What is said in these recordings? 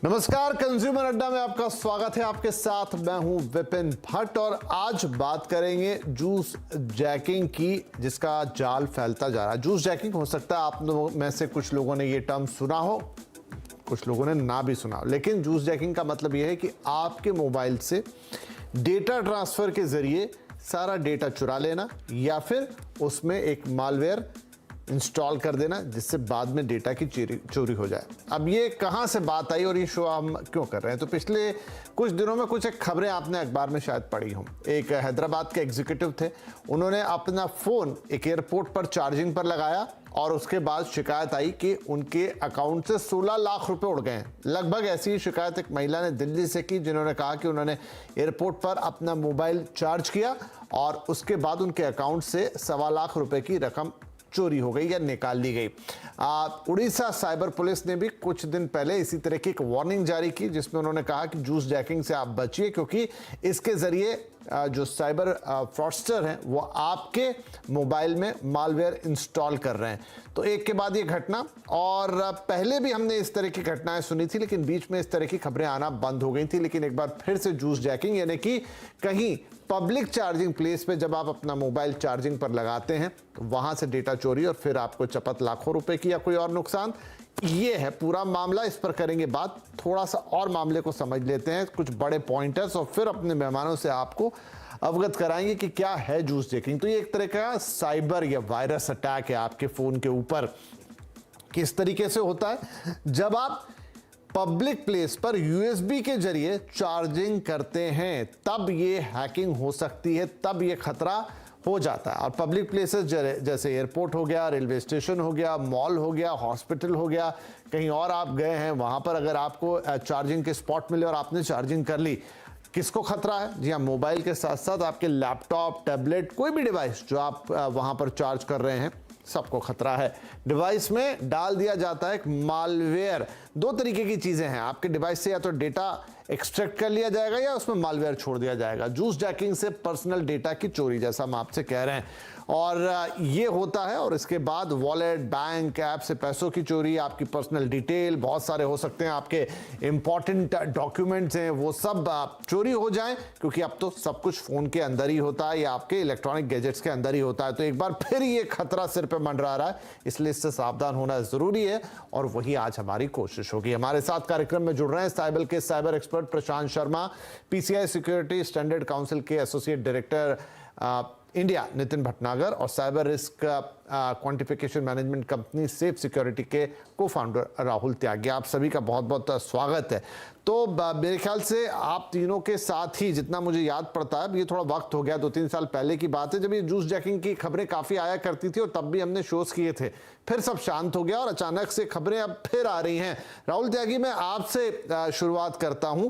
नमस्कार, कंज्यूमर अड्डा में आपका स्वागत है। आपके साथ मैं हूं विपिन भट्ट और आज बात करेंगे जूस जैकिंग की, जिसका जाल फैलता जा रहा है। जूस जैकिंग, हो सकता है आप लोगों में से कुछ लोगों ने ये टर्म सुना हो, कुछ लोगों ने ना भी सुना हो, लेकिन जूस जैकिंग का मतलब यह है कि आपके मोबाइल से डेटा ट्रांसफर के जरिए सारा डेटा चुरा लेना या फिर उसमें एक मालवेयर इंस्टॉल कर देना, जिससे बाद में डेटा की चोरी हो जाए। अब ये कहाँ से बात आई और ये शो हम क्यों कर रहे हैं? तो पिछले कुछ दिनों में कुछ एक खबरें आपने अखबार में शायद पढ़ी हों। एक हैदराबाद के एग्जीक्यूटिव थे, उन्होंने अपना फ़ोन एक एयरपोर्ट पर चार्जिंग पर लगाया और उसके बाद शिकायत आई कि उनके अकाउंट से 16 लाख रुपए उड़ गए हैं। लगभग ऐसी ही शिकायत एक महिला ने दिल्ली से की, जिन्होंने कहा कि उन्होंने एयरपोर्ट पर अपना मोबाइल चार्ज किया और उसके बाद उनके अकाउंट से 1.25 लाख रुपए की रकम चोरी हो गई या निकाल ली गई। उड़ीसा साइबर पुलिस ने भी कुछ दिन पहले इसी तरह की एक वार्निंग जारी की, जिसमें उन्होंने कहा कि जूस जैकिंग से आप बचिए, क्योंकि इसके जरिए जो साइबर फ्रॉडस्टर हैं वो आपके मोबाइल में मालवेयर इंस्टॉल कर रहे हैं। तो एक के बाद ये घटना, और पहले भी हमने इस तरह की घटनाएं सुनी थी, लेकिन बीच में इस तरह की खबरें आना बंद हो गई थी। लेकिन एक बार फिर से जूस जैकिंग, यानी कि कहीं पब्लिक चार्जिंग प्लेस पे जब आप अपना मोबाइल चार्जिंग पर लगाते हैं तो वहां से डेटा चोरी और फिर आपको चपत लाखों रुपए की या कोई और नुकसान, ये है पूरा मामला। इस पर करेंगे बात, थोड़ा सा और मामले को समझ लेते हैं, कुछ बड़े पॉइंटर्स, और फिर अपने मेहमानों से आपको अवगत कराएंगे कि क्या है जूस जैकिंग। तो ये एक तरह का साइबर या वायरस अटैक है आपके फोन के ऊपर। किस तरीके से होता है? जब आप पब्लिक प्लेस पर यूएसबी के जरिए चार्जिंग करते हैं तब ये हैकिंग हो सकती है, तब ये खतरा हो जाता है। और पब्लिक प्लेसेस जैसे एयरपोर्ट हो गया, रेलवे स्टेशन हो गया, मॉल हो गया, हॉस्पिटल हो गया, कहीं और आप गए हैं, वहां पर अगर आपको चार्जिंग के स्पॉट मिले और आपने चार्जिंग कर ली, किसको खतरा है? जी हाँ, मोबाइल के साथ साथ आपके लैपटॉप, टैबलेट, कोई भी डिवाइस जो आप वहां पर चार्ज कर रहे हैं, सबको खतरा है। डिवाइस में डाल दिया जाता है एक मालवेयर। दो तरीके की चीजें हैं, आपके डिवाइस से या तो डेटा एक्सट्रैक्ट कर लिया जाएगा या उसमें मालवेयर छोड़ दिया जाएगा। जूस जैकिंग से पर्सनल डेटा की चोरी, जैसा हम आपसे कह रहे हैं, और ये होता है। और इसके बाद वॉलेट, बैंक ऐप से पैसों की चोरी, आपकी पर्सनल डिटेल, बहुत सारे हो सकते हैं, आपके इंपॉर्टेंट डॉक्यूमेंट्स हैं, वो सब चोरी हो जाएं, क्योंकि अब तो सब कुछ फोन के अंदर ही होता है या आपके इलेक्ट्रॉनिक गैजेट्स के अंदर ही होता है। तो एक बार फिर ये खतरा सिर पे मंडरा रहा है, इसलिए इससे सावधान होना जरूरी है, और वही आज हमारी कोशिश होगी। हमारे साथ कार्यक्रम में जुड़ रहे हैं साइबर के cyber expert Prashant Sharma, PCI security standard council के associate director India Nitin Bhatnagar, और cyber risk quantification management company safe security के को फाउंडर राहुल त्यागी। आप सभी का बहुत बहुत स्वागत है। तो मेरे ख्याल से आप तीनों के साथ ही, जितना मुझे याद पड़ता है, ये थोड़ा वक्त हो गया, 2-3 साल पहले की बात है, जब ये जूस जैकिंग की खबरें काफी आया करती थी और तब भी हमने शोज किए थे। फिर सब शांत हो गया और अचानक से खबरें अब फिर आ रही हैं। राहुल त्यागी, मैं आपसे शुरुआत करता हूं।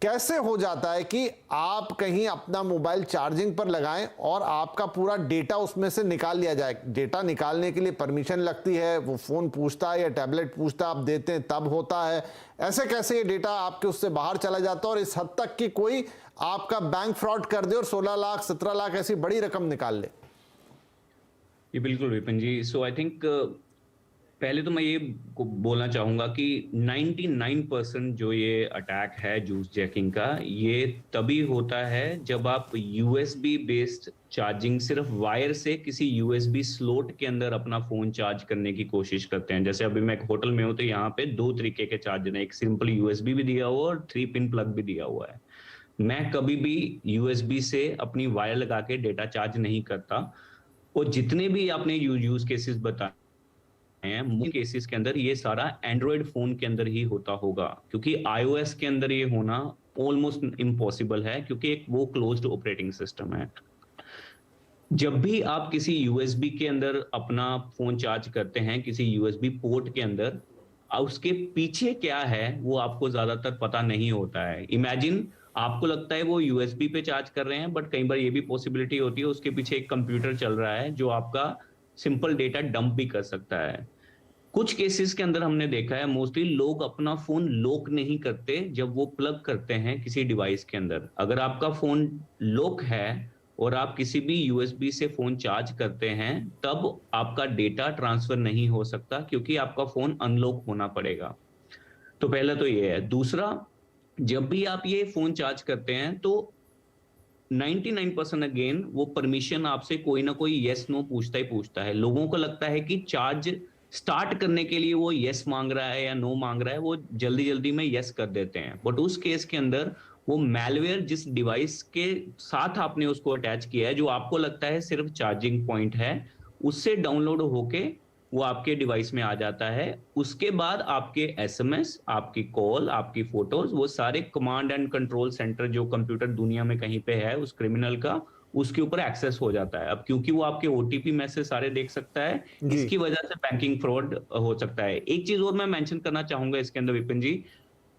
कैसे हो जाता है कि आप कहीं अपना मोबाइल चार्जिंग पर लगाएं और आपका पूरा डेटा उसमें से निकाल लिया जाए? डेटा निकालने के लिए परमिशन लगती है, वो फोन पूछता है या टैबलेट पूछता है, आप देते हैं तब होता है। ऐसे कैसे ये डेटा आपके उससे बाहर चला जाता है और इस हद तक कि कोई आपका बैंक फ्रॉड कर दे और 16 लाख 17 लाख ऐसी बड़ी रकम निकाल ले? ये बिल्कुल विपिन जी। सो आई थिंक पहले तो मैं ये बोलना चाहूंगा कि 99% जो ये अटैक है जूस जैकिंग का, ये तभी होता है जब आप यूएसबी बेस्ड चार्जिंग, सिर्फ वायर से किसी यूएसबी स्लॉट के अंदर अपना फोन चार्ज करने की कोशिश करते हैं। जैसे अभी मैं एक होटल में हूं तो यहाँ पे 2 तरीके के चार्जर हैं, एक सिंपल यूएसबी भी दिया हुआ और 3 पिन प्लग भी दिया हुआ है। मैं कभी भी यूएसबी से अपनी वायर लगा के डेटा चार्ज नहीं करता, और जितने भी आपने यूज केसेस बताए हैं, केसेस के अंदर ये सारा एंड्रॉयड फोन के अंदर ही होता होगा, क्योंकि आईओएस के अंदर ये होना ऑलमोस्ट इम्पॉसिबल है, क्योंकि एक वो क्लोज्ड ऑपरेटिंग सिस्टम है। जब भी आप किसी यूएसबी के अंदर अपना फोन चार्ज करते हैं, किसी यूएसबी पोर्ट के अंदर, उसके पीछे क्या है वो आपको ज्यादातर पता नहीं होता है। इमेजिन आपको लगता है वो यूएसबी पे चार्ज कर रहे हैं, बट कई बार ये भी पॉसिबिलिटी होती है उसके पीछे एक कंप्यूटर चल रहा है जो आपका सिंपल डेटा डंप भी कर सकता है। कुछ केसेस के अंदर हमने देखा है, मोस्टली लोग अपना फोन लॉक नहीं करते जब वो प्लग करते हैं किसी डिवाइस के अंदर। अगर आपका फोन लॉक है और आप किसी भी यूएसबी से फोन चार्ज करते हैं, तब आपका डेटा ट्रांसफर नहीं हो सकता, क्योंकि आपका फोन अनलॉक होना पड़ेगा। तो पहला तो ये है। दूसरा, जब भी आप ये फोन चार्ज करते हैं तो 99% अगेन वो परमिशन आपसे कोई ना कोई यस नो पूछता ही पूछता है। लोगों को लगता है कि चार्ज स्टार्ट करने के लिए वो यस मांग रहा है या नो मांग रहा है, वो जल्दी जल्दी में यस कर देते हैं। बट उस केस के अंदर वो मैलवेयर जिस डिवाइस के साथ आपने उसको अटैच किया है, जो आपको लगता है सिर्फ चार्जिंग पॉइंट है, उससे डाउनलोड होके वो आपके डिवाइस में आ जाता है। उसके बाद आपके एसएमएस, आपकी कॉल, आपकी फोटोज, वो सारे कमांड एंड कंट्रोल सेंटर जो कंप्यूटर दुनिया में कहीं पे है उस क्रिमिनल का, उसके ऊपर एक्सेस हो जाता है। अब क्योंकि वो आपके ओटीपी मैसेज सारे देख सकता है, जी। इसकी वजह से बैंकिंग फ्रॉड हो सकता है। एक चीज और मैं मेंशन करना चाहूंगा इसके अंदर विपिन जी,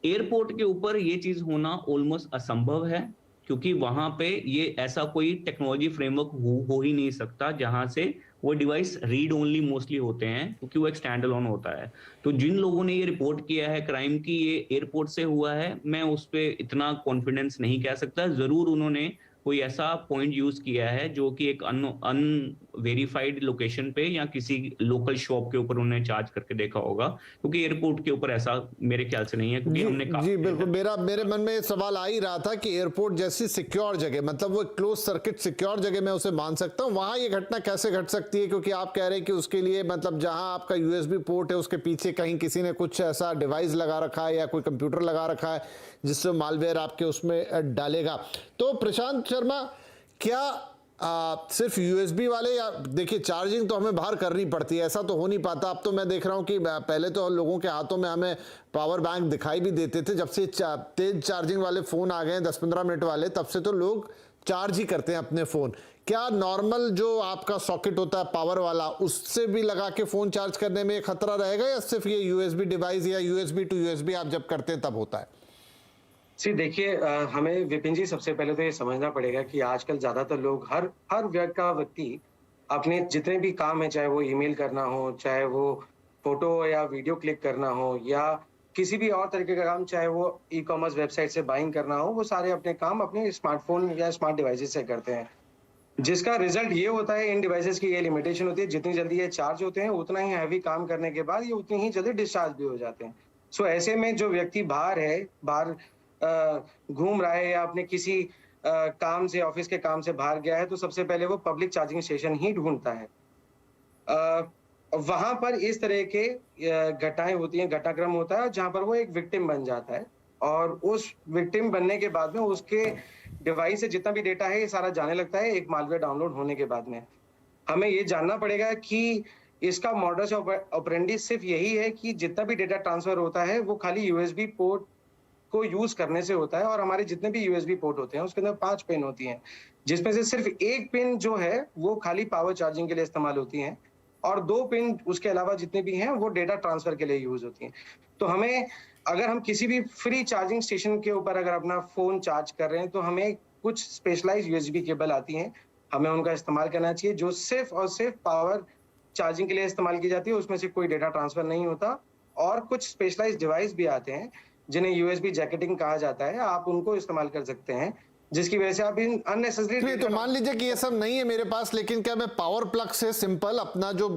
एयरपोर्ट के ऊपर ये चीज होना ऑलमोस्ट असंभव है, क्योंकि वहां पे ये ऐसा कोई टेक्नोलॉजी फ्रेमवर्क हो ही नहीं सकता जहां से वो डिवाइस रीड ओनली मोस्टली होते हैं, क्योंकि वो एक स्टैंड अलोन होता है। तो जिन लोगों ने ये रिपोर्ट किया है क्राइम की ये एयरपोर्ट से हुआ है, मैं उस पर इतना कॉन्फिडेंस नहीं कह सकता। जरूर उन्होंने कोई ऐसा पॉइंट यूज किया है जो कि एक अनवेरीफाइड लोकेशन पे या किसी लोकल शॉप के ऊपर उन्होंने चार्ज करके देखा होगा, क्योंकि एयरपोर्ट के ऊपर ऐसा मेरे ख्याल से नहीं है, क्योंकि हमने जी बिल्कुल, मेरे मन में ये सवाल आ ही रहा था कि एयरपोर्ट जैसी सिक्योर जगह, मतलब वो क्लोज सर्किट सिक्योर जगह मैं उसे मान सकता हूँ, वहां ये घटना कैसे घट सकती है? क्योंकि आप कह रहे हैं कि उसके लिए मतलब जहां आपका यूएसबी पोर्ट है उसके पीछे कहीं किसी ने कुछ ऐसा डिवाइस लगा रखा है या कोई कंप्यूटर लगा रखा है जिससे मालवेयर आपके उसमें डालेगा। तो प्रशांत शर्मा, क्या सिर्फ यूएसबी वाले, या देखिए चार्जिंग तो हमें बाहर करनी पड़ती है, ऐसा तो हो नहीं पाता। अब तो मैं देख रहा हूँ कि पहले तो लोगों के हाथों में हमें पावर बैंक दिखाई भी देते थे, जब से तेज चार्जिंग वाले फ़ोन आ गए हैं 10-15 मिनट वाले, तब से तो लोग चार्ज ही करते हैं अपने फ़ोन। क्या नॉर्मल जो आपका सॉकेट होता है पावर वाला, उससे भी लगा के फ़ोन चार्ज करने में खतरा रहेगा, या सिर्फ ये यूएसबी डिवाइस या यूएसबी टू यूएसबी आप जब करते हैं तब होता है? देखिए, हमें विपिन जी सबसे पहले तो ये समझना पड़ेगा कि आजकल ज्यादातर लोग हर व्यक्ति अपने जितने भी काम है, चाहे वो ईमेल करना हो, चाहे वो फोटो या वीडियो क्लिक करना हो, या किसी भी और तरीके का काम, चाहे वो ई कॉमर्स वेबसाइट से बाइंग करना हो, वो सारे अपने काम अपने स्मार्टफोन या स्मार्ट डिवाइसेस से करते हैं। जिसका रिजल्ट ये होता है, इन डिवाइसेस की ये लिमिटेशन होती है, जितनी जल्दी ये चार्ज होते हैं उतना ही हैवी काम करने के बाद ये उतनी ही जल्दी डिस्चार्ज भी हो जाते हैं। सो ऐसे में जो व्यक्ति बाहर घूम रहा है या अपने किसी काम से, ऑफिस के काम से बाहर गया है, तो सबसे पहले वो पब्लिक चार्जिंग स्टेशन ही ढूंढता है। वहां पर इस तरह के घटनाएं होती हैं, घटनाक्रम होता है जहां पर वो एक विक्टिम बन जाता है, और उस विक्टिम बनने के बाद में उसके डिवाइस से जितना भी डेटा है ये सारा जाने लगता है एक मालवेयर डाउनलोड होने के बाद में। हमें ये जानना पड़ेगा कि इसका मॉडस ऑपरेंडी सिर्फ यही है कि जितना भी डेटा ट्रांसफर होता है वो खाली यूएसबी पोर्ट को यूज करने से होता है, और हमारे जितने भी यूएसबी पोर्ट होते हैं उसके अंदर 5 पिन होती हैं, जिसमें से सिर्फ एक पिन जो है वो खाली पावर चार्जिंग के लिए इस्तेमाल होती हैं, और 2 पिन उसके अलावा जितने भी हैं वो डेटा ट्रांसफर के लिए यूज होती हैं। तो हमें, अगर हम किसी भी फ्री चार्जिंग स्टेशन के ऊपर अगर अपना फोन चार्ज कर रहे हैं, तो हमें कुछ स्पेशलाइज्ड यूएसबी केबल आती हैं, हमें उनका इस्तेमाल करना चाहिए, जो सिर्फ और सिर्फ पावर चार्जिंग के लिए इस्तेमाल की जाती है, उसमें से कोई डेटा ट्रांसफर नहीं होता। और कुछ स्पेशलाइज्ड डिवाइस भी आते हैं जिन्हें यूएसबी जैकेटिंग कहा जाता है, आप उनको इस्तेमाल कर सकते हैं, जिसकी वजह से आप इन अननेसेसरी। नहीं, तो मान लीजिए कि ये सब नहीं है मेरे पास, लेकिन क्या मैं पावर प्लग से सिंपल अपना जो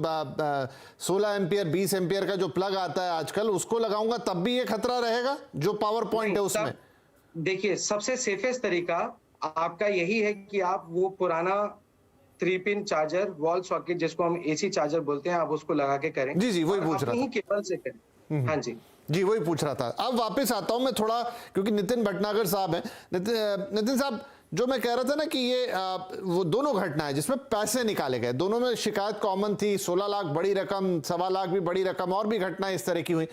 16 एम्पियर 20 एम्पियर का जो प्लग आता है आजकल, उसको लगाऊंगा तब भी ये खतरा रहेगा जो पावर पॉइंट है उसमें? देखिए, सबसे सेफेस्ट तरीका आपका यही है कि आप वो पुराना 3 पिन चार्जर वॉल सॉकेट, जिसको हम एसी चार्जर बोलते हैं, आप उसको लगा के करें। जी वही पूछ रहा था, केबल से करें। हाँ जी वही पूछ रहा था। अब वापस आता हूं मैं थोड़ा, क्योंकि नितिन भटनागर साहब हैं। नितिन साहब, जो मैं कह रहा था ना कि ये वो दोनों घटना है जिसमें पैसे निकाले गए, दोनों में शिकायत कॉमन थी। 16 लाख बड़ी रकम, 1.25 लाख भी बड़ी रकम, और भी घटनाएं इस तरह की हुई।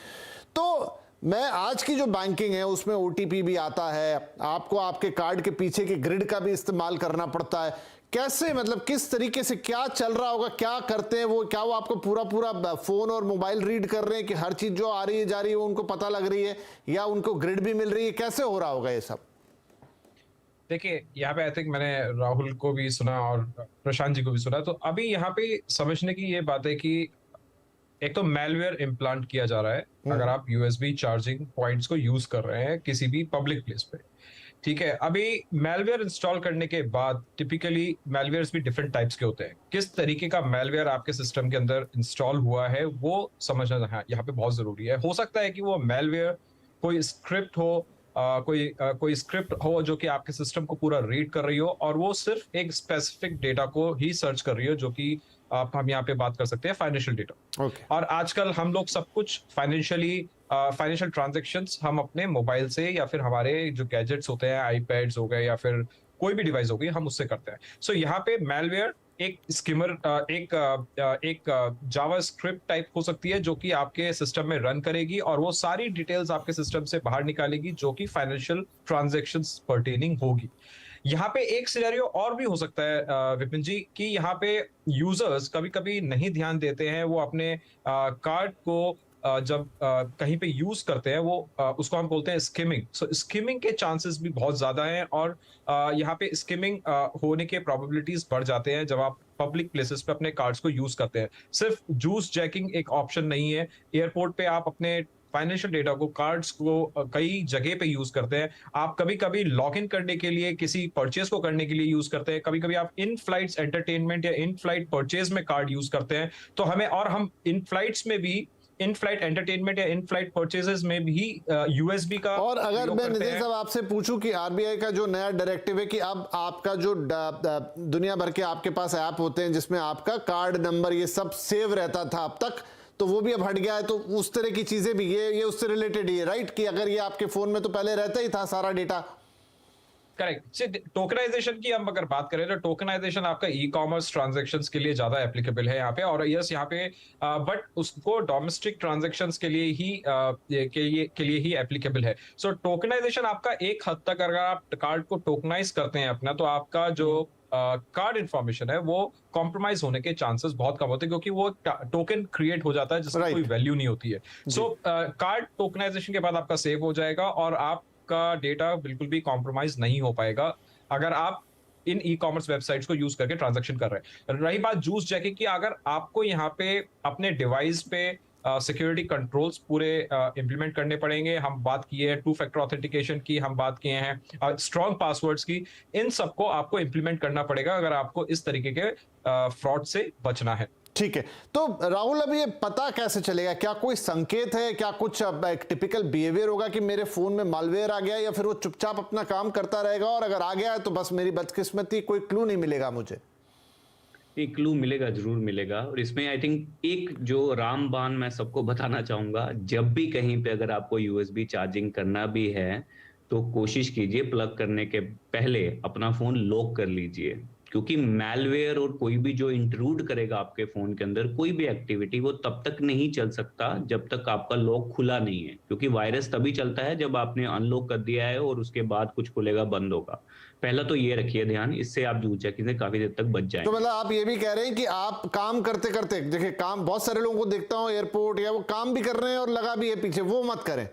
तो मैं आज की जो बैंकिंग है उसमें ओटीपी भी आता है, आपको आपके कार्ड के पीछे के ग्रिड का भी इस्तेमाल करना पड़ता है। कैसे, मतलब किस तरीके से क्या चल रहा होगा, क्या करते हैं वो? क्या वो आपको पूरा फोन और मोबाइल रीड कर रहे हैं कि हर चीज जो आ रही है जा रही है वो उनको पता लग रही है, या उनको ग्रिड भी मिल रही है? कैसे हो रहा होगा ये सब? देखिए, यहाँ पे आई थिंक मैंने राहुल को भी सुना और प्रशांत जी को भी सुना। तो अभी यहाँ पे समझने की ये बात है कि एक तो मैलवेयर इम्प्लांट किया जा रहा है अगर आप यूएसबी चार्जिंग पॉइंट्स को यूज कर रहे हैं किसी भी पब्लिक प्लेस पे, ठीक है। अभी मैलवेयर इंस्टॉल करने के बाद टिपिकली मैलवेयर्स भी डिफरेंट टाइप्स के होते हैं। किस तरीके का मैलवेयर आपके सिस्टम के अंदर इंस्टॉल हुआ है वो समझना यहाँ पे बहुत जरूरी है। हो सकता है कि वो मैलवेयर कोई स्क्रिप्ट हो, कोई स्क्रिप्ट हो जो कि आपके सिस्टम को पूरा रीड कर रही हो, और वो सिर्फ एक स्पेसिफिक डेटा को ही सर्च कर रही हो, जो कि हम यहाँ पे बात कर सकते हैं फाइनेंशियल डेटा। ओके। और आजकल हम लोग सब कुछ फाइनेंशियल ट्रांजैक्शंस हम अपने मोबाइल से या फिर हमारे जो गैजेट्स होते हैं, आईपैड्स हो गए या फिर कोई भी डिवाइस हो गई, हम उससे करते हैं। सो यहाँ पे मैलवेयर एक स्किमर, एक जावा स्क्रिप्ट टाइप हो सकती है जो कि आपके सिस्टम में रन करेगी और वो सारी डिटेल्स आपके सिस्टम से बाहर निकालेगी जो कि फाइनेंशियल ट्रांजैक्शंस पर्टेनिंग होगी। यहाँ पे एक सिनेरियो और भी हो सकता है विपिन जी, कि यहाँ पे यूजर्स कभी कभी नहीं ध्यान देते हैं, वो अपने कार्ड को जब कहीं पे यूज करते हैं, वो उसको हम बोलते हैं स्किमिंग। सो स्किमिंग के चांसेस भी बहुत ज्यादा हैं, और यहाँ पे स्किमिंग होने के प्रोबेबिलिटीज बढ़ जाते हैं जब आप पब्लिक प्लेसेस पे अपने कार्ड्स को यूज करते हैं। सिर्फ जूस जैकिंग एक ऑप्शन नहीं है। एयरपोर्ट पे आप अपने फाइनेंशियल डेटा को, कार्ड्स को कई जगह पे यूज करते हैं। आप कभी कभी लॉग इन करने के लिए, किसी परचेज को करने के लिए यूज करते हैं। कभी कभी आप इन फ्लाइट्स एंटरटेनमेंट या इन फ्लाइट परचेज में कार्ड यूज करते हैं। तो हम इन फ्लाइट्स में भी, इन फ्लाइट एंटरटेनमेंट या इन फ्लाइट परचेजेस में भी यूएसबी का, और अगर मैं नितिन साहब आपसे पूछूं कि आरबीआई का जो नया डायरेक्टिव है कि अब आपका जो दुनिया भर के आपके पास ऐप होते हैं जिसमें आपका कार्ड नंबर ये सब सेव रहता था अब तक, तो वो भी अब हट गया है, तो उस तरह की चीजें भी ये उससे रिलेटेड ही है, राइट? कि अगर ये आपके फोन में तो पहले रहता ही था सारा डेटा। करेक्ट। टोकनाइजेशन की हम अगर बात करें तो टोकनाइजेशन आपका ई कॉमर्स ट्रांजेक्शन्स के लिए ज्यादा एप्लीकेबल है यहाँ पे, और यस यहाँ पे बट उसको डोमेस्टिक ट्रांजेक्शन्स के लिए ही एप्लीकेबल है। सो टोकनाइजेशन आपका एक हद तक, अगर आप कार्ड को टोकनाइज करते हैं अपना, तो आपका जो कार्ड इंफॉर्मेशन है वो कॉम्प्रोमाइज होने के चांसेस बहुत कम होते हैं, क्योंकि वो टोकन क्रिएट हो जाता है जिसकी कोई वैल्यू नहीं होती है। सो कार्ड टोकनाइजेशन के बाद आपका सेव हो जाएगा और आपका डेटा बिल्कुल भी कॉम्प्रोमाइज नहीं हो पाएगा अगर आप इन ई कॉमर्स वेबसाइट्स को यूज करके ट्रांजैक्शन कर रहे हैं। रही बात जूस जैकिंग की, अगर आपको यहाँ पे अपने डिवाइस पे सिक्योरिटी कंट्रोल्स पूरे इंप्लीमेंट करने पड़ेंगे। हम बात किए हैं 2 फैक्टर ऑथेंटिकेशन की, हम बात किए हैं स्ट्रॉन्ग पासवर्ड्स की। इन सबको आपको इंप्लीमेंट करना पड़ेगा अगर आपको इस तरीके के फ्रॉड से बचना है। ठीक है, तो राहुल अब ये पता कैसे चलेगा? क्या कोई संकेत है, क्या कुछ एक टिपिकल बिहेवियर होगा कि मेरे फोन में मालवेयर आ गया, या फिर वो चुपचाप अपना काम करता रहेगा और अगर आ गया है तो बस मेरी बदकिस्मती, कोई क्लू नहीं मिलेगा मुझे? एक क्लू मिलेगा, जरूर मिलेगा। और इसमें आई थिंक एक जो रामबाण मैं सबको बताना चाहूंगा, जब भी कहीं पे अगर आपको यूएसबी चार्जिंग करना भी है तो कोशिश कीजिए प्लग करने के पहले अपना फोन लॉक कर लीजिए, क्योंकि मैलवेयर और कोई भी जो इंट्रूड करेगा आपके फोन के अंदर कोई भी एक्टिविटी, वो तब तक नहीं चल सकता जब तक आपका लॉक खुला नहीं है, क्योंकि वायरस तभी चलता है जब आपने अनलॉक कर दिया है और उसके बाद कुछ खुलेगा, बंद होगा। पहला तो ये रखिए ध्यान, इससे आप जूस जैकिंग से काफी देर तक बच जाएंगे। तो मतलब आप ये भी कह रहे हैं कि आप काम करते करते, देखिए काम बहुत सारे लोगों को देखता हूं एयरपोर्ट, या वो काम भी कर रहे हैं और लगा भी है पीछे, वो मत करें।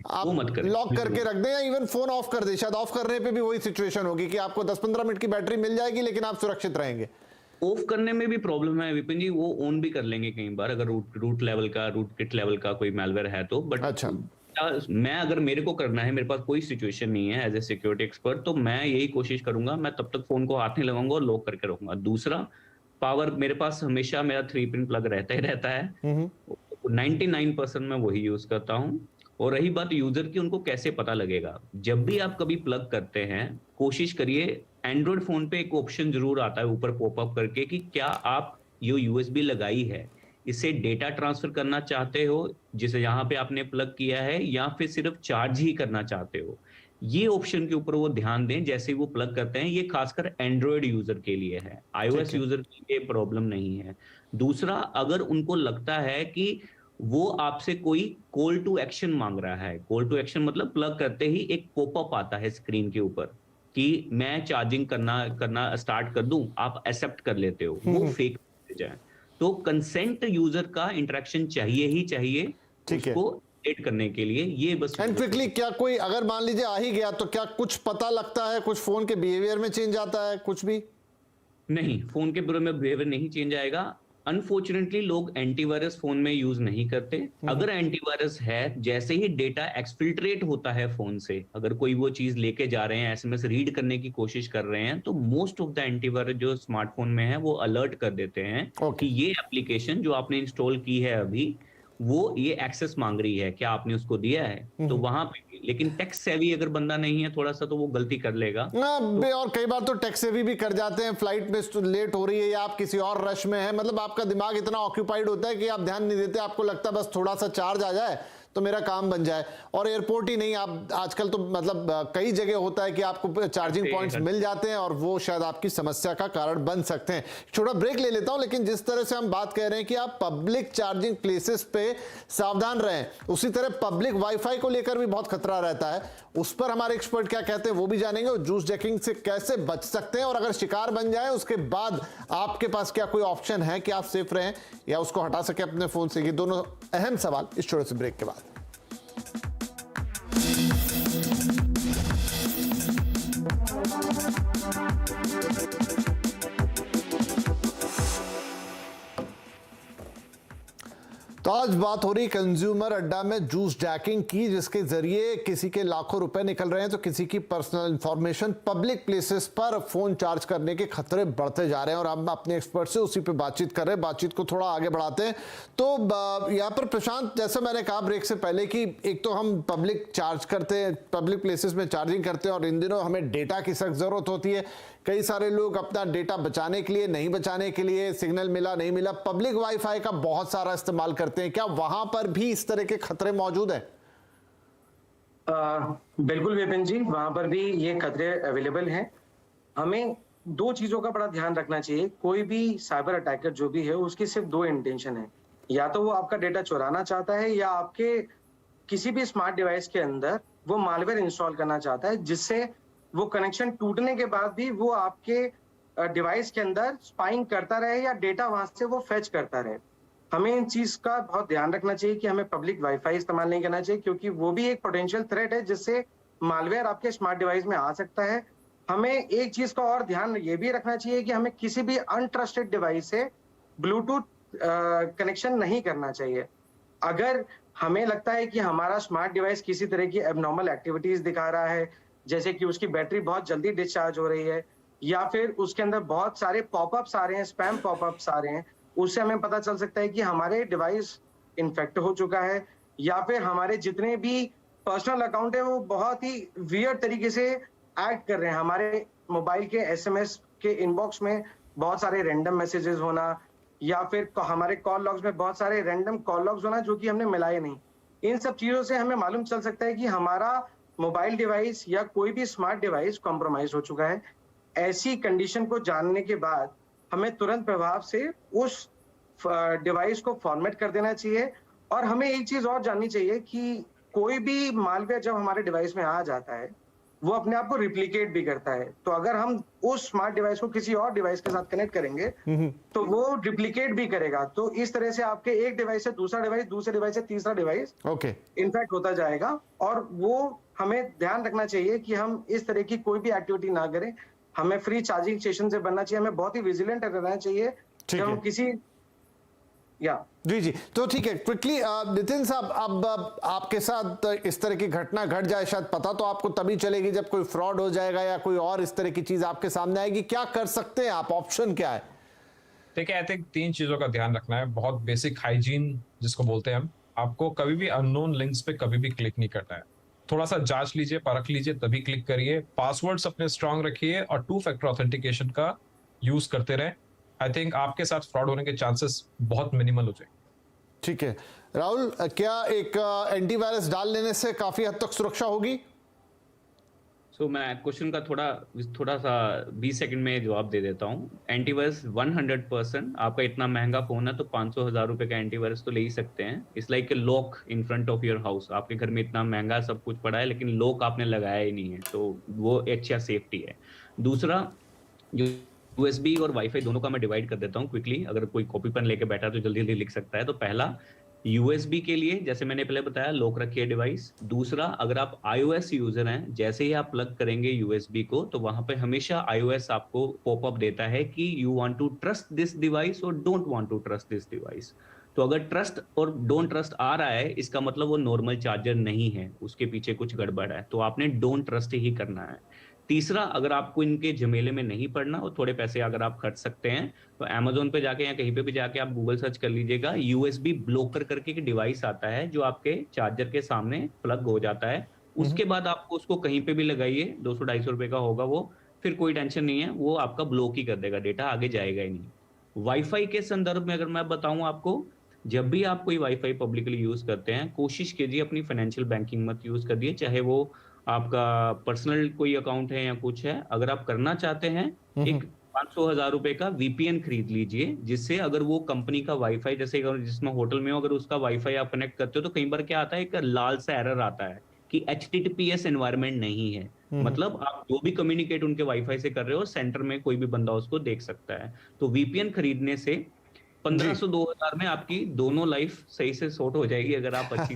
आप लॉक करके रख दें या इवन फोन ऑफ कर दें। शायद ऑफ करने पे भी वही सिचुएशन होगी कि आपको 10-15 मिनट की बैटरी मिल जाएगी लेकिन आप सुरक्षित रहेंगे। ऑफ करने में भी प्रॉब्लम है विपिन जी, वो ऑन भी कर लेंगे कई बार अगर रूट लेवल का, रूट किट लेवल का कोई मैलवेयर है तो। बट अच्छा, मैं अगर मेरे को करना है, मेरे पास कोई सिचुएशन नहीं है एज ए सिक्योरिटी एक्सपर्ट, तो मैं यही कोशिश करूंगा, मैं तब तक फोन को हाथ नहीं लगाऊंगा और लॉक करके रखूंगा। दूसरा, पावर मेरे पास हमेशा मेरा 3 पिन प्लग रहता ही रहता है, 99% मैं वही यूज करता हूँ। और रही बात यूजर की, उनको कैसे पता लगेगा, जब भी आप कभी प्लग करते हैं कोशिश करिए, एंड्रॉइड फोन पे एक ऑप्शन जरूर आता है ऊपर पॉपअप करके कि क्या आप ये यूएसबी लगाई है, इसे डेटा ट्रांसफर करना चाहते हो जिसे यहाँ पे आपने प्लग किया है, या फिर सिर्फ चार्ज ही करना चाहते हो। ये ऑप्शन के ऊपर वो ध्यान दें जैसे ही वो प्लग करते हैं। ये खासकर एंड्रॉइड यूजर के लिए है, आईओएस यूजर के लिए प्रॉब्लम नहीं है। दूसरा, अगर उनको लगता है कि वो आपसे कोई कॉल टू एक्शन मांग रहा है, कॉल टू एक्शन मतलब प्लग करते ही एक पॉपअप आता है स्क्रीन के ऊपर कि मैं चार्जिंग करना स्टार्ट कर दूं, आप एक्सेप्ट कर लेते हो, वो फेक जाए। तो कंसेंट यूजर का इंटरेक्शन चाहिए ही चाहिए उसको एड करने के लिए। ये बस एंड क्विकली, क्या कोई अगर मान लीजिए आ ही गया तो क्या कुछ पता लगता है, कुछ फोन के बिहेवियर में चेंज आता है, कुछ भी? नहीं, फोन के बिहेवियर नहीं चेंज आएगा। अनफॉर्चुनेटली लोग एंटीवायरस फोन में यूज नहीं करते। अगर एंटीवायरस है, जैसे ही डेटा एक्सफिल्ट्रेट होता है फोन से, अगर कोई वो चीज लेके जा रहे हैं, एसएमएस रीड करने की कोशिश कर रहे हैं, तो मोस्ट ऑफ द एंटीवायरस जो स्मार्टफोन में है वो अलर्ट कर देते हैं कि ये एप्लीकेशन जो आपने इंस्टॉल की है अभी, वो ये एक्सेस मांग रही है, क्या आपने उसको दिया है? तो वहां पे भी, लेकिन टेक्स्ट सेवी अगर बंदा नहीं है थोड़ा सा तो वो गलती कर लेगा। और कई बार तो टैक्स सेवी भी कर जाते हैं, फ्लाइट में लेट हो रही है या आप किसी और रश में है, मतलब आपका दिमाग इतना ऑक्यूपाइड होता है कि आप ध्यान नहीं देते, आपको लगता है बस थोड़ा सा चार्ज आ जाए तो मेरा काम बन जाए। और एयरपोर्ट ही नहीं, आप आजकल तो मतलब कई जगह होता है कि आपको चार्जिंग पॉइंट्स मिल जाते हैं और वो शायद आपकी समस्या का कारण बन सकते हैं। छोटा ब्रेक ले लेता हूं, लेकिन जिस तरह से हम बात कर रहे हैं कि आप पब्लिक चार्जिंग प्लेसेस पे सावधान रहें, उसी तरह पब्लिक वाईफाई को लेकर भी बहुत खतरा रहता है। उस पर हमारे एक्सपर्ट क्या कहते हैं वो भी जानेंगे, और जूस जैकिंग से कैसे बच सकते हैं, और अगर शिकार बन जाए उसके बाद आपके पास क्या कोई ऑप्शन है कि आप सेफ रहें या उसको हटा सके अपने फोन से। ये दोनों अहम सवाल इस छोटे से ब्रेक के बाद। तो आज बात हो रही कंज्यूमर अड्डा में जूस जैकिंग की, जिसके जरिए किसी के लाखों रुपए निकल रहे हैं तो किसी की पर्सनल इंफॉर्मेशन पब्लिक प्लेसेस पर फोन चार्ज करने के खतरे बढ़ते जा रहे हैं। और हम अपने एक्सपर्ट से उसी पे बातचीत कर रहे हैं, बातचीत को थोड़ा आगे बढ़ाते हैं। तो यहाँ पर प्रशांत, जैसे मैंने कहा ब्रेक से पहले कि एक तो हम पब्लिक चार्ज करते हैं, पब्लिक प्लेसेस में चार्जिंग करते हैं, और इन दिनों हमें डेटा की सख्त जरूरत होती है। कई सारे लोग अपना डेटा बचाने के लिए, नहीं बचाने के लिए, सिग्नल मिला नहीं मिला, पब्लिक वाईफाई का बहुत सारा इस्तेमाल करते हैं। क्या वहां पर भी इस तरह के खतरे मौजूद हैं? बिल्कुल विपिन जी, वहां पर भी ये खतरे अवेलेबल हैं। हमें दो चीजों का बड़ा ध्यान रखना चाहिए। कोई भी साइबर अटैकर जो भी है, उसकी सिर्फ दो इंटेंशन है, या तो वो आपका डेटा चुराना चाहता है या आपके किसी भी स्मार्ट डिवाइस के अंदर वो मालवेयर इंस्टॉल करना चाहता है, जिससे वो कनेक्शन टूटने के बाद भी वो आपके डिवाइस के अंदर स्पाइंग करता रहे या डेटा वहां से वो फेच करता रहे। हमें इन चीज का बहुत ध्यान रखना चाहिए कि हमें पब्लिक वाईफाई इस्तेमाल नहीं करना चाहिए, क्योंकि वो भी एक पोटेंशियल थ्रेट है जिससे मालवेयर आपके स्मार्ट डिवाइस में आ सकता है। हमें एक चीज का और ध्यान ये भी रखना चाहिए कि हमें किसी भी अनट्रस्टेड डिवाइस से ब्लूटूथ कनेक्शन नहीं करना चाहिए। अगर हमें लगता है कि हमारा स्मार्ट डिवाइस किसी तरह की एबनॉर्मल एक्टिविटीज दिखा रहा है, जैसे कि उसकी बैटरी बहुत जल्दी डिस्चार्ज हो रही है, या फिर उसके अंदर बहुत सारे पॉपअप्स आ रहे हैं, स्पैम पॉपअप्स आ रहे हैं, उससे हमें पता चल सकता है कि हमारे डिवाइस इन्फेक्ट हो चुका है, या फिर हमारे जितने भी पर्सनल अकाउंट है वो बहुत ही वियर्ड तरीके से एक्ट कर रहे हैं। हमारे मोबाइल के एसएमएस के इनबॉक्स में बहुत सारे रैंडम मैसेजेस होना, या फिर हमारे कॉल लॉग्स में बहुत सारे रैंडम कॉल लॉग्स होना जो कि हमने मिलाए नहीं। इन सब चीजों से हमें मालूम चल सकता है कि हमारा मोबाइल डिवाइस या कोई भी स्मार्ट डिवाइस कॉम्प्रोमाइज हो चुका है। ऐसी कंडीशन को जानने के बाद हमें तुरंत प्रभाव से उस डिवाइस को फॉर्मेट कर देना चाहिए। और हमें एक चीज और जाननी चाहिए कि कोई भी मालवेयर जब हमारे डिवाइस में आ जाता है, वो अपने आप को रिप्लिकेट भी करता है। तो अगर हम उस स्मार्ट डिवाइस को किसी और डिवाइस के साथ कनेक्ट करेंगे तो वो रिप्लिकेट भी करेगा। तो इस तरह से आपके एक डिवाइस से दूसरा डिवाइस, दूसरे डिवाइस से तीसरा डिवाइस इनफैक्ट होता जाएगा। और वो हमें ध्यान रखना चाहिए कि हम इस तरह की कोई भी एक्टिविटी ना करें। हमें फ्री चार्जिंग स्टेशन से बनना चाहिए, हमें बहुत ही विजिलेंट रहना चाहिए जब हम किसी जी। तो ठीक है, क्विकली नितिन साहब, अब आपके साथ इस तरह की घटना घट जाए, शायद पता तो आपको तभी चलेगी जब कोई फ्रॉड हो जाएगा या कोई और इस तरह की चीज आपके सामने आएगी। क्या कर सकते हैं आप, ऑप्शन क्या है? देखिए, आई थिंक 3 चीजों का ध्यान रखना है। बहुत बेसिक हाइजीन जिसको बोलते हैं हम, आपको कभी भी अननोन लिंक्स पे कभी भी क्लिक नहीं करना है। थोड़ा सा जांच लीजिए, परख लीजिए, तभी क्लिक करिए। पासवर्ड्स अपने स्ट्रांग रखिए और 2 फैक्टर ऑथेंटिकेशन का यूज करते रहें। आई थिंक आपके साथ फ्रॉड होने के चांसेस बहुत मिनिमल हो जाएंगे। ठीक है राहुल, क्या एक एंटीवायरस डाल लेने से काफी हद तक सुरक्षा होगी? मैं क्वेश्चन का थोड़ा सा 20 सेकंड में जवाब दे देता हूँ। एंटीवायरस 100%, आपका इतना महंगा फोन है तो 500,000 रुपए का एंटीवायरस तो ले ही सकते हैं। It's like a lock in front of your house. आपके घर में इतना महंगा सब कुछ पड़ा है लेकिन लॉक आपने लगाया ही नहीं है, तो वो अच्छा सेफ्टी है। दूसरा, जो यूएसबी और वाईफाई दोनों का मैं डिवाइड कर देता हूँ क्विकली, अगर कोई कॉपी पेन लेके बैठा तो जल्दी जल्दी लिख सकता है। तो पहला, यूएसबी के लिए जैसे मैंने पहले बताया, लॉक रखिए डिवाइस। दूसरा, अगर आप iOS यूजर हैं, जैसे ही आप प्लग करेंगे यूएसबी को तो वहां पे हमेशा iOS आपको पॉपअप देता है कि you want to trust this device और don't want to trust this device. तो अगर ट्रस्ट और डोंट ट्रस्ट आ रहा है, इसका मतलब वो नॉर्मल चार्जर नहीं है, उसके पीछे कुछ गड़बड़ है, तो आपने डोंट ट्रस्ट ही करना है। तीसरा, अगर आपको इनके झमेले में नहीं पड़ना और थोड़े पैसे अगर आप खर्च सकते हैं तो Amazon पे जाके या कहीं पे भी जाके आप गूगल सर्च कर लीजिएगा, USB ब्लोकर करके एक डिवाइस आता है जो आपके चार्जर के सामने प्लग हो जाता है। उसके बाद आपको उसको कहीं पे भी लगाइए, 200-250 रुपए का होगा वो, फिर कोई टेंशन नहीं है, वो आपका ब्लॉक ही कर देगा, डेटा आगे जाएगा ही नहीं। वाईफाई के संदर्भ में अगर मैं बताऊं आपको, जब भी आप कोई वाईफाई पब्लिकली यूज करते हैं, कोशिश कीजिए अपनी फाइनेंशियल बैंकिंग मत यूज करिए, चाहे वो आपका पर्सनल कोई अकाउंट है या कुछ है। अगर आप करना चाहते हैं, एक 500,000 रुपए का VPN खरीद लीजिए, जिससे अगर वो कंपनी का वाईफाई, जैसे अगर जिसमें होटल में हो, अगर उसका वाईफाई आप कनेक्ट करते हो तो कई बार क्या आता है, एक लाल सा एरर आता है कि HTTPS एनवायरनमेंट नहीं है। मतलब आप जो भी कम्युनिकेट उनके वाईफाई से कर रहे हो, सेंटर में कोई भी बंदा उसको देख सकता है। तो VPN खरीदने से 1500-2000 में आपकी दोनों लाइफ सही से सॉर्ट हो जाएगी, अगर आप अच्छी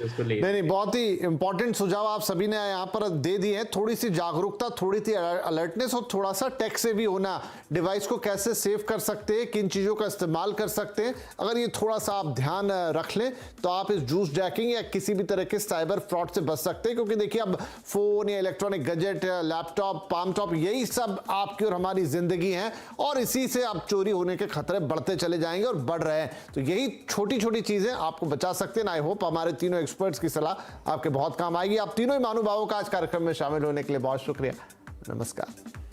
उसको ले। नहीं, बहुत ही इंपॉर्टेंट सुझाव आप सभी ने यहाँ पर दे दिए हैं। थोड़ी सी जागरूकता, थोड़ी सी अलर्टनेस और थोड़ा सा टेक से भी होना, डिवाइस को कैसे सेव कर सकते हैं, किन चीज़ों का इस्तेमाल कर सकते हैं, अगर ये थोड़ा सा आप ध्यान रख लें तो आप इस जूस जैकिंग या किसी भी तरह के साइबर फ्रॉड से बच सकते हैं। क्योंकि देखिए, अब फोन या electronic gadget, laptop, palm top, यही सब आपकी और हमारी जिंदगी है और इसी से अब चोरी होने के खतरे बढ़ते चले जाएंगे और बढ़ रहे हैं। तो यही छोटी छोटी चीजें आपको बचा सकते हैं। आई होप हमारे तीनों एक्सपर्ट्स की सलाह आपके बहुत काम आएगी। आप तीनों ही महानुभावों का आज कार्यक्रम में शामिल होने के लिए बहुत शुक्रिया। नमस्कार।